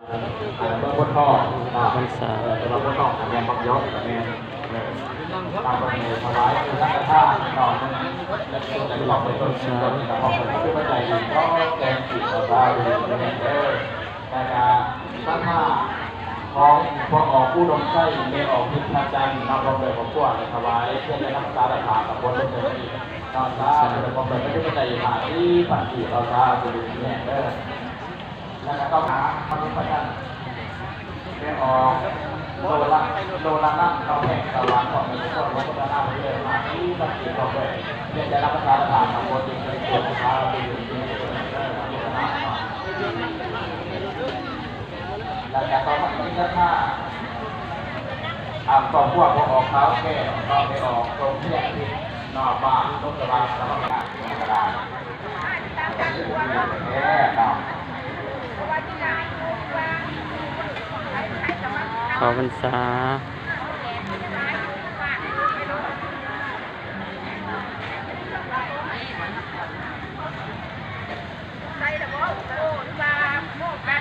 เบอร์คนทองพรรษาเบอร์คนทองแมนบักยศแมนตามประเพณีถวายคือนักท่าหน่อนึงและตัวใจหลอกไปต้นชิ้นต้นแต่พอคนที่ไม่ใจดีก็แกงผิดเราได้เลยแมนแต่การตั้งท่าของพวกออกผู้ดมไส้เมออกพิพาจันทร์นำลงเลยของพวกถวายเพื่อจะนำตาตะขากับคนต้นเลยนอนตาแต่พอเป็นไม่ใจหาที่ปัจจุบันเราตาจะดูแน่แล้วก็ต้องหาคนที่ประชันเรียกออกโลละนั่งเราแข่งตะวันของมีคนวัฒนธรรมเรื่อยมาที่บัณฑิตเราเลยเรียนจะรับประทานอาหารของคนที่เคยเกี่ยวกับเราเป็นอยู่ที่นี่แล้วแต่ตอนนี้ก็ถ้าตอนพวกออกเท้าแก่ก็ไปออกตรงที่ที่นอกบ้านต้นกระบาแล้วก็กระดาษแก่เนาะขอพรรษา